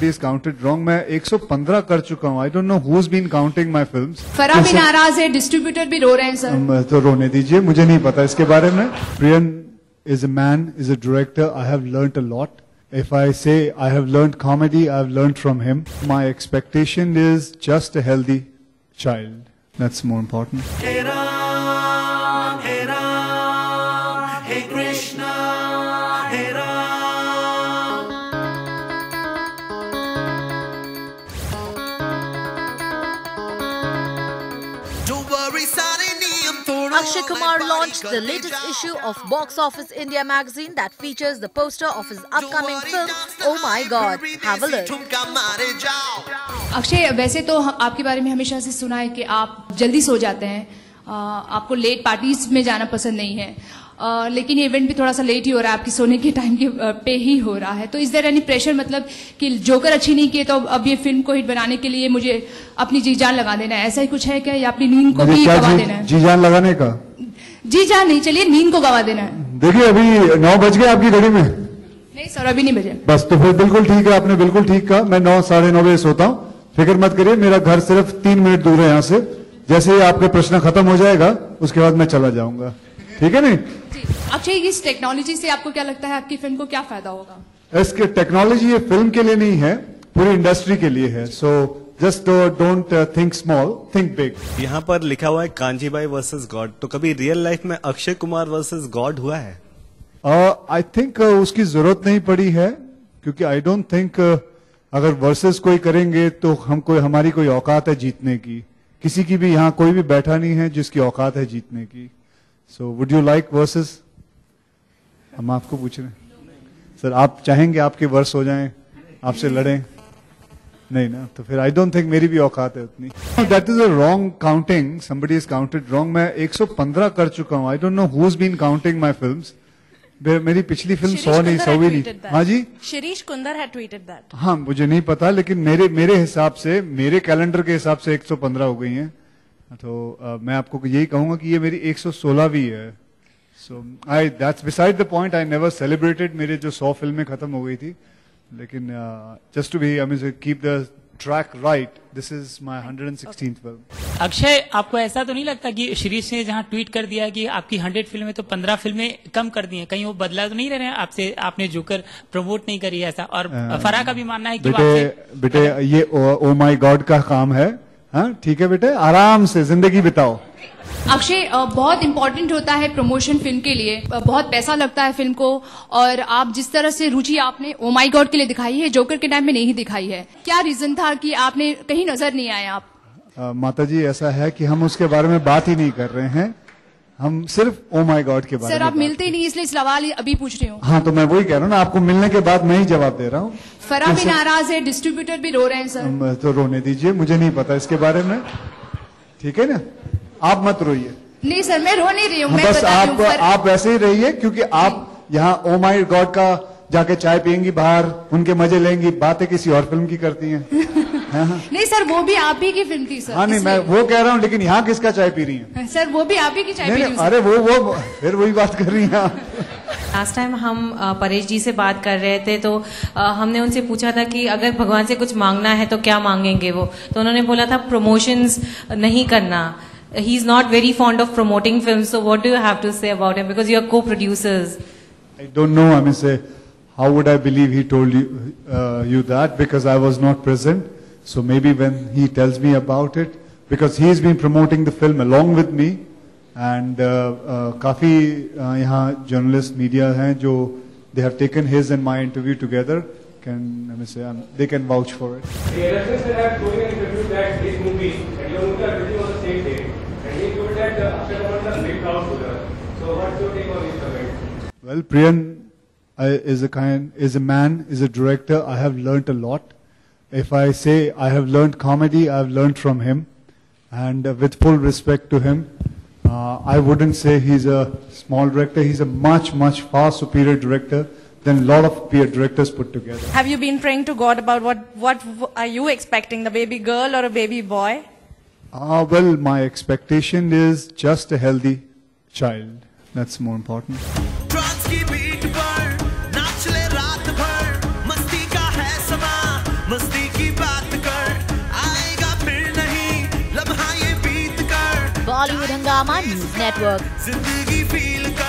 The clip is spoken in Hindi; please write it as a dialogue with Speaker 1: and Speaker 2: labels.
Speaker 1: somebody has counted wrong. मैं 115 कर चुका हूँ. I don't know who's been counting my films.
Speaker 2: फरा भी नाराज है, डिस्ट्रीब्यूटर भी रो रहे हैं सर.
Speaker 1: तो रोने दीजिए, मुझे नहीं पता इसके बारे में. Priyan is a man, is a director. I have learnt a lot. If I say I have learnt comedy, I have learnt from him. My expectation is just a healthy child. That's more important.
Speaker 3: Hey Ram, hey Ram, hey Krishna, hey Ram.
Speaker 4: Akshay Kumar launched the latest issue of Box Office India magazine that features the poster of his upcoming film, Oh My God. Have a look.
Speaker 2: Akshay, वैसे तो आपके बारे में हमेशा से सुना है कि आप जल्दी सो जाते हैं, आपको लेट पार्टीज में जाना पसंद नहीं है, लेकिन ये इवेंट भी थोड़ा सा लेट ही हो रहा है, आपकी सोने के टाइम के पे ही हो रहा है. तो इज देयर एनी प्रेशर, मतलब कि जोकर अच्छी नहीं की तो अब ये फिल्म को हिट बनाने के लिए मुझे अपनी जी जान लगा देना है, ऐसा ही कुछ है क्या, या अपनी नींद को भी गवा देना है?
Speaker 1: जी जान लगाने का?
Speaker 2: जी जान नहीं, चलिए नींद को गवा देना है.
Speaker 1: देखिए अभी 9 बज गए आपकी घड़ी में.
Speaker 2: नहीं सर, अभी नहीं बजे.
Speaker 1: बस तो फिर बिल्कुल ठीक है, आपने बिल्कुल ठीक कहा. मैं 9 साढ़े 9 बजे सोता हूँ. फिक्र मत करिए, मेरा घर सिर्फ 3 मिनट दूर है यहाँ से. जैसे ही आपके प्रश्न खत्म हो जाएगा उसके बाद मैं चला जाऊंगा. ठीक है नहीं?
Speaker 2: अक्षय, इस टेक्नोलॉजी से आपको क्या लगता है, आपकी फिल्म को क्या फायदा होगा?
Speaker 1: इसके टेक्नोलॉजी ये फिल्म के लिए नहीं है, पूरी इंडस्ट्री के लिए है. So just don't think small, think big.
Speaker 5: यहाँ पर लिखा हुआ है कांजीबाई वर्सेस गॉड, तो कभी रियल लाइफ में अक्षय कुमार वर्सेस गॉड हुआ है?
Speaker 1: आई थिंक उसकी जरूरत नहीं पड़ी है, क्योंकि आई डोंट थिंक अगर वर्सेस कोई करेंगे तो हमारी कोई औकात है जीतने की. किसी की भी यहाँ कोई भी बैठा नहीं है जिसकी औकात है जीतने की. So would you like versus? हम आपको पूछ रहे हैं सर, आप चाहेंगे आपके वर्स हो जाएं, आपसे लड़ें? नहीं ना, तो फिर आई डोंट थिंक मेरी भी औकात है उतनी. That is a wrong counting. Somebody is counted wrong. मैं 115 कर चुका हूँ. I don't know who is been counting my films. मेरी पिछली फिल्म 100 नहीं. हाँ जी,
Speaker 6: Shirish Kundar had tweeted that.
Speaker 1: हाँ मुझे नहीं पता, लेकिन मेरे हिसाब से, मेरे कैलेंडर के हिसाब से 115 हो गई हैं. तो मैं आपको यही कहूंगा कि ये मेरी 116वीं है. So that's beside the point. I never celebrated. मेरे जो 100 फिल्में खत्म हो गई थी, लेकिन just to be, I mean keep the track right, this is my 116th film.
Speaker 7: Akshay, आपको ऐसा तो नहीं लगता कि शिरीष ने जहां ट्वीट कर दिया कि आपकी 100 फिल्में तो 15 फिल्में कम कर दी हैं, कहीं वो बदला तो नहीं रह रहे हैं आपसे, आपने जोकर प्रमोट नहीं करी ऐसा? और फरा का भी मानना है कि
Speaker 1: बेटे ये ओ माय गॉड का काम है. हाँ ठीक है बेटे, आराम से जिंदगी बिताओ.
Speaker 2: अक्षय, बहुत इंपॉर्टेंट होता है प्रमोशन फिल्म के लिए, बहुत पैसा लगता है फिल्म को, और आप जिस तरह से रुचि आपने ओ माय गॉड के लिए दिखाई है, जोकर के टाइम में नहीं दिखाई है. क्या रीजन था कि आपने कहीं नजर नहीं आए आप?
Speaker 1: माता जी, ऐसा है कि हम उसके बारे में बात ही नहीं कर रहे हैं, हम सिर्फ ओ माय गॉड के बारे में.
Speaker 2: सर, आप मिलते ही नहीं, इसलिए सवाल अभी पूछ रही हूँ.
Speaker 1: हाँ, तो मैं वही कह रहा हूँ ना, आपको मिलने के बाद मैं ही जवाब दे रहा हूँ.
Speaker 2: फरा भी नाराज है, डिस्ट्रीब्यूटर भी रो रहे हैं सर.
Speaker 1: तो रोने दीजिए, मुझे नहीं पता इसके बारे में. ठीक है ना, आप मत रोइए.
Speaker 2: नहीं सर, मैं रो नहीं रही हूँ. मैं
Speaker 1: बस आप वैसे ही रहिए, क्योंकि आप यहाँ ओ माय गॉड का जाके चाय पियेंगी बाहर, उनके मजे लेंगी, बातें किसी और फिल्म की करती हैं.
Speaker 2: नहीं सर, वो भी आप ही की फिल्म थी सर.
Speaker 1: हाँ नहीं, मैं वो कह रहा हूँ, लेकिन यहाँ किसका चाय पी रही हैं?
Speaker 2: सर, वो भी आप ही की चाय पी रही हूँ.
Speaker 1: अरे वो फिर वही बात कर रही हैं.
Speaker 8: लास्ट टाइम हम परेश जी से बात कर रहे थे, तो हमने उनसे पूछा था कि अगर भगवान से कुछ मांगना है तो क्या मांगेंगे वो, तो उन्होंने बोला था प्रमोशंस नहीं करना. He is not very fond of promoting films, so what do you have to say about him? Because you are co-producers.
Speaker 1: I don't know. I mean, say, how would I believe he told you that? Because I was not present. So maybe when he tells me about it, because he has been promoting the film along with me, and काफी यहाँ journalists, media हैं जो they have taken his and my interview together. They can vouch for it.
Speaker 9: The LFS have told in an interview that his movie and your movie are releasing on the same day, and he told that Akshay Kumar is a big crowd shooter. So what's your take on his comment?
Speaker 1: Well, Priyan is a man, is a director. I have learnt a lot. If I say I have learnt comedy, I have learnt from him, and with full respect to him, I wouldn't say he's a small director. He's a much far superior director than a lot of peer directors put together.
Speaker 6: Have you been praying to God about what are you expecting, the baby girl or a baby boy?
Speaker 1: Well, my expectation is just a healthy child. That's more important.
Speaker 3: Trance की बीट पर नाच ले रात भर, मस्ती का है समा, मस्ती की बात कर, आएगा फिर नहीं लम्हा ये बीत कर।
Speaker 4: Bollywood Hungama News Network.
Speaker 3: जिंदगी फील कर।